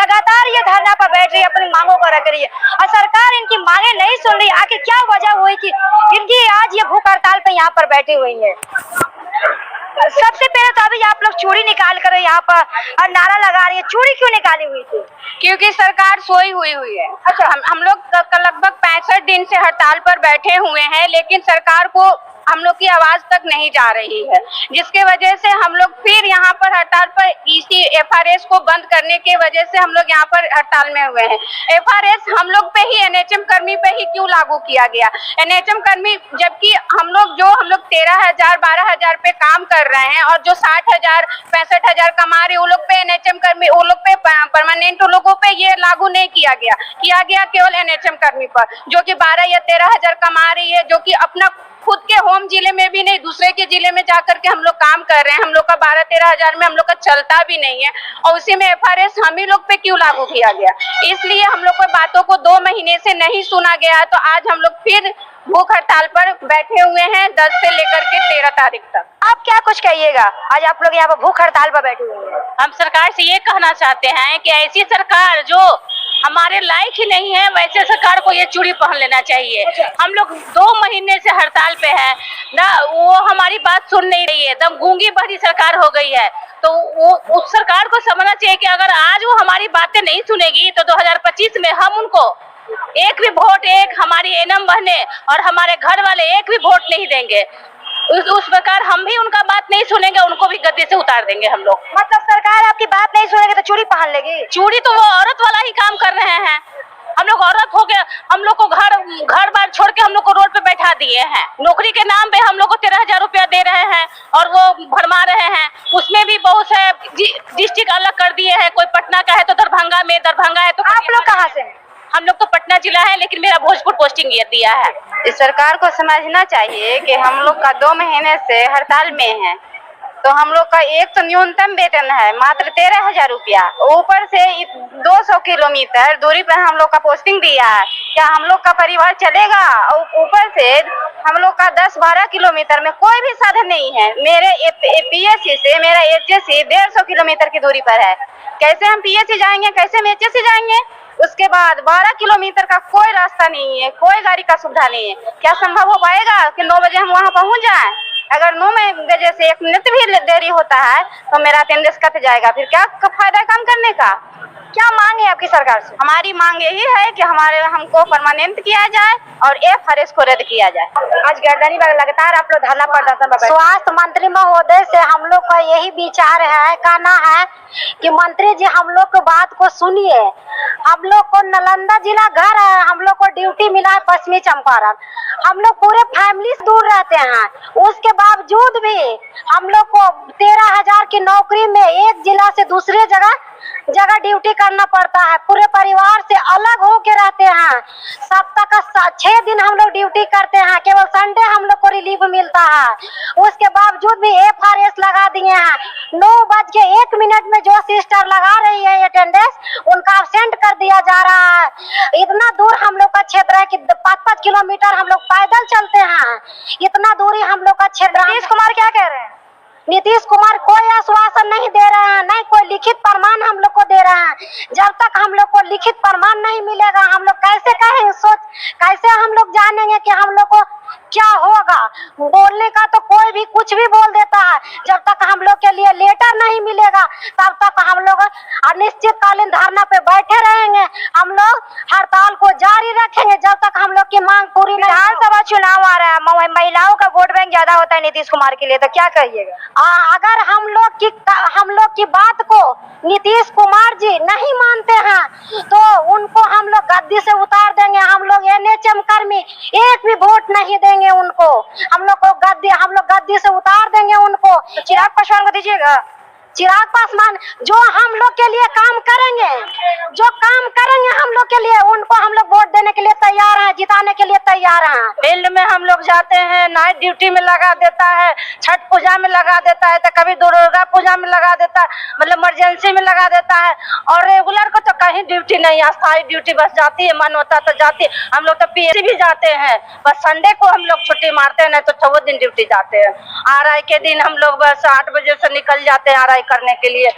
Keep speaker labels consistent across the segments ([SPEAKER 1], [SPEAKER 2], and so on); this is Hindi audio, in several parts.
[SPEAKER 1] लगातार ये धरना पर बैठ रही है, अपनी मांगों को रख रही है और सरकार इनकी मांगे नहीं सुन रही। आखिर क्या वजह हुई कि इनकी आज ये भूख हड़ताल पे यहाँ पर बैठी हुई है? सबसे पहले तो अभी आप लोग चूड़ी निकाल कर यहाँ पर और नारा लगा रही है, चूड़ी क्यों निकाली हुई थी?
[SPEAKER 2] क्योंकि सरकार सोई हुई है। अच्छा, हम लोग लगभग 65 दिन से हड़ताल पर बैठे हुए हैं, लेकिन सरकार को हम लोग की आवाज तक नहीं जा रही है, जिसके वजह से हम लोग फिर यहाँ पर हड़ताल पर इसी FRS को बंद करने के वजह से हम लोग यहाँ पर हड़ताल में हुए हैं। FRS हम लोग पे ही, NHM कर्मी पे ही क्यों लागू किया गया? NHM कर्मी, जबकि हम लोग 13,000 12,000 पे काम कर रहे हैं और जो 60,000 65,000 कमा रहे, वो लोग पे NHM कर्मी, वो लोग पे परमानेंट लोगों पे ये लागू नहीं किया गया केवल NHM कर्मी पर, जो कि 12 या 13,000 कमा रही है, जो कि अपना खुद के होम जिले में भी नहीं, दूसरे के जिले में जाकर के हम लोग काम कर रहे हैं। हम लोग का 12-13 हजार में हम लोग का चलता भी नहीं है और उसी में FRS हम ही लोग पे क्यों लागू किया गया? इसलिए हम लोग को बातों को 2 महीने से नहीं सुना गया, तो आज हम लोग फिर भूख हड़ताल पर बैठे हुए हैं 10 से लेकर के 13 तारीख तक।
[SPEAKER 1] आप क्या कुछ कहिएगा? आज आप लोग यहाँ पर भूख हड़ताल पर बैठे हुए हैं।
[SPEAKER 3] हम सरकार से ये कहना चाहते हैं कि ऐसी सरकार जो हमारे लायक ही नहीं है, वैसे सरकार को ये चूड़ी पहन लेना चाहिए। हम लोग 2 महीने से हड़ताल पे हैं ना, वो हमारी बात सुन नहीं रही है, एकदम गूंगी बहरी सरकार हो गई है। तो वो उस सरकार को समझना चाहिए कि अगर आज वो हमारी बातें नहीं सुनेगी तो 2025 में हम उनको एक भी वोट, एक हमारी एनम बहने और हमारे घर वाले एक भी वोट नहीं देंगे। उस प्रकार हम भी उनका बात नहीं सुनेंगे, उनको भी गद्दी से उतार देंगे हम लोग।
[SPEAKER 1] मतलब सरकार आपकी बात नहीं सुनेगी तो चूड़ी पहन लेगी?
[SPEAKER 3] चूड़ी तो वो औरत वाला ही काम कर रहे हैं। हम लोग औरत हो गए, हम लोग को घर बार छोड़ के हम लोग को रोड पे बैठा दिए हैं। नौकरी के नाम पे हम लोग को 13,000 रुपया दे रहे हैं और वो भरमा रहे हैं। उसमें भी बहुत से डिस्ट्रिक्ट अलग कर दिए हैं, कोई पटना का है तो दरभंगा में, दरभंगा है तो।
[SPEAKER 1] आप लोग कहाँ से?
[SPEAKER 3] हम लोग तो पटना जिला है, लेकिन मेरा भोजपुर पोस्टिंग दिया है।
[SPEAKER 2] इस सरकार को समझना चाहिए कि हम लोग का 2 महीने से हड़ताल में है, तो हम लोग का एक तो न्यूनतम वेतन है मात्र 13,000 रुपया, ऊपर से 200 किलोमीटर दूरी पर हम लोग का पोस्टिंग दिया है। क्या हम लोग का परिवार चलेगा? ऊपर से हम लोग का 10-12 किलोमीटर में कोई भी साधन नहीं है। मेरे PSC से मेरा HSC 150 किलोमीटर की दूरी पर है। कैसे हम PSC जाएंगे, कैसे हम HSC जाएंगे? उसके बाद 12 किलोमीटर का कोई रास्ता नहीं है, कोई गाड़ी का सुविधा नहीं है। क्या संभव हो पाएगा कि 9 बजे हम वहाँ पहुँच जाएं? अगर 9 बजे से 1 मिनट भी देरी होता है तो मेरा अटेंडेंस कट जाएगा, फिर क्या फायदा काम करने का?
[SPEAKER 1] क्या मांग है आपकी सरकार से?
[SPEAKER 2] हमारी मांग यही है कि हमको परमानेंट किया जाए और FRS को रद्द किया जाए।
[SPEAKER 1] आज गर्दनी पर लगातार आप लोग धरना प्रदर्शन पर। स्वास्थ्य मंत्री महोदय से हम लोग का यही विचार है, कहना है कि मंत्री जी हम लोग की बात को सुनिए। हम लोग को नालंदा जिला घर है, हम लोग को ड्यूटी मिला है पश्चिमी चंपारण। हम लोग पूरे फैमिली से दूर रहते हैं, उसके बावजूद भी हम लोग को 13,000 की नौकरी में एक जिला से दूसरे जगह ड्यूटी करना पड़ता है। पूरे परिवार से अलग होके रहते हैं। सप्ताह का 6 दिन हम लोग ड्यूटी करते हैं, केवल संडे हम लोग को रिलीफ मिलता है। उसके बावजूद भी FRS लगा दिए हैं। 9:01 में जो सिस्टर लगा रही है अटेंडेंस, उनका अब्सेंट कर दिया जा रहा है। इतना दूर हम लोग का क्षेत्र है कि 5-5 किलोमीटर हम लोग पैदल चलते हैं। इतना दूरी हम लोग का क्षेत्र। नीतीश कुमार क्या कह रहे हैं? नीतीश कुमार कोई आश्वासन नहीं दे रहे हैं, नहीं कोई लिखित प्रमाण हम लोग को दे रहे हैं। जब तक हम लोग को लिखित प्रमाण नहीं मिलेगा, हम लोग कैसे कहें, कैसे हम लोग जानेंगे कि हम लोग को क्या होगा? बोलने का तो कोई भी कुछ भी बोल देता है। जब तक हम लोग के लिए लेटर नहीं मिलेगा, तब तक हम लोग अनिश्चितकालीन धरना पे बैठे रहेंगे। हम लोग हड़ताल को जारी रखेंगे जब तक हम लोग की मांग पूरी नहीं। विधानसभा चुनाव आ रहा है, महिलाओं का वोट बैंक ज्यादा होता है नीतीश कुमार के लिए, तो क्या कहिएगा?
[SPEAKER 4] अगर हम लोग की बात को नीतीश कुमार जी नहीं मानते हैं तो उनको हम लोग गद्दी से उतार देंगे। हम लोग NHM कर्मी एक भी वोट नहीं देंगे उनको। हम लोग गद्दी से उतार देंगे उनको।
[SPEAKER 1] तो चिराग पासवान को दीजिएगा।
[SPEAKER 4] चिराग पासवान जो हम लोग के लिए काम करेंगे, जो काम करेंगे हम लोग के लिए, उनको हम लोग वोट देने के लिए तैयार हैं, जिताने के लिए तैयार।
[SPEAKER 1] तैयार हैं।
[SPEAKER 4] फील्ड में हम लोग जाते हैं, नाइट ड्यूटी में लगा देता है, छठ पूजा में लगा देता है, तो कभी दुर्गा पूजा में लगा देता है, मतलब इमरजेंसी में लगा देता है। और रेगुलर को तो कहीं ड्यूटी नहीं, अस्थायी ड्यूटी बस जाती है, मन होता तो जाती है। हम लोग तो पीएससी भी जाते हैं, बस संडे को हम लोग छुट्टी मारते हैं, नहीं तो 4 दिन ड्यूटी जाते हैं। आरआई के दिन हम लोग बस 8 बजे से निकल जाते हैं आरआई करने के लिए,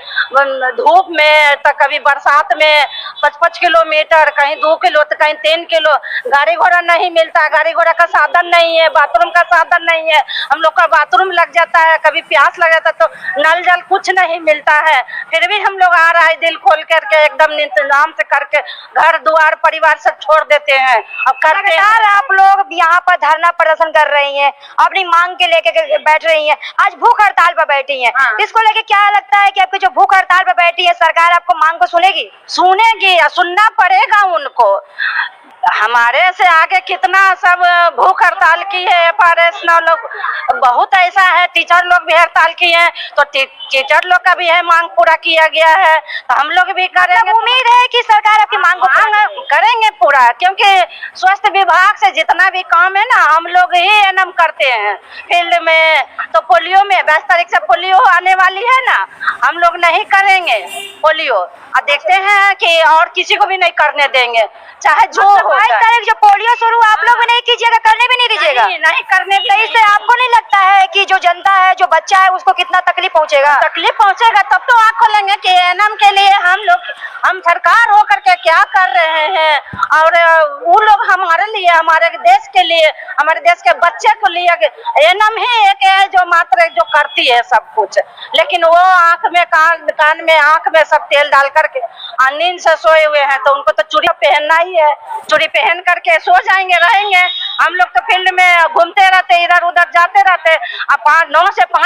[SPEAKER 4] धूप में तो कभी बरसात में 5-5 किलोमीटर, कहीं 2 किलो तो कहीं 3 किलो। गाड़ी घोड़ा नहीं मिलता, गाड़ी घोड़ा का साधन नहीं है, बाथरूम का साधन नहीं है। हम लोग का बाथरूम लग जाता है, कभी प्यास लग जाता है तो नल जल कुछ नहीं मिलता है। फिर भी हम लोग आ रहा है दिल खोल करके एकदम इंतजाम से करके घर द्वार परिवार सब छोड़ देते हैं। अब करते हैं।
[SPEAKER 1] आप लोग यहाँ पर धरना प्रदर्शन कर रही हैं, अपनी मांग के लेके बैठ रही हैं, आज भूख हड़ताल पर बैठी हैं।
[SPEAKER 4] हाँ।
[SPEAKER 1] इसको लेके क्या लगता है कि आपकी जो भूख हड़ताल पर बैठी है सरकार आपको मांग को सुनेगी?
[SPEAKER 4] सुनेगी, सुनना पड़ेगा उनको। हमारे से आगे कितना सब भूख हड़ताल की है, एफआरएस लोग बहुत ऐसा है, टीचर लोग भी हड़ताल की हैं, तो टीचर लोग का भी है मांग पूरा किया गया है, तो हम लोग भी करेंगे।
[SPEAKER 1] उम्मीद है कि सरकार आपकी मांग को
[SPEAKER 4] करेंगे पूरा, क्योंकि स्वास्थ्य विभाग से जितना भी काम है ना हम लोग ही एनम करते हैं फील्ड में। तो पोलियो में 22 तारीख से पोलियो आने वाली है ना, हम लोग नहीं करेंगे पोलियो, और देखते हैं कि और किसी को भी नहीं करने देंगे, चाहे जो हो।
[SPEAKER 1] 22 तारीख जो पोलियो शुरू आप लोग भी नहीं कीजिएगा, करने भी नहीं दीजिएगा?
[SPEAKER 4] नहीं करने
[SPEAKER 1] तो इससे आपको नहीं लगता है कि जो जनता है, जो बच्चा है, उसको कितना तकलीफ पहुंचेगा?
[SPEAKER 4] तकलीफ पहुंचेगा, तब तो आँख खोलेंगे कि एनएम के लिए हम सरकार होकर के क्या कर रहे हैं। और वो लोग हमारे लिए, हमारे देश के लिए, हमारे देश के बच्चे को लिए एनएम ही एक है जो मात्र जो करती है सब कुछ। लेकिन वो आँख में कान में आँख में सब तेल डाल करके नींद से सोए हुए हैं, तो उनको तो चूड़ी पहनना ही है, चूड़ी पहन करके सो जाएंगे, रहेंगे। हम लोग तो फील्ड में घूमते रहते, इधर उधर जाते रहते, अब 9 से 5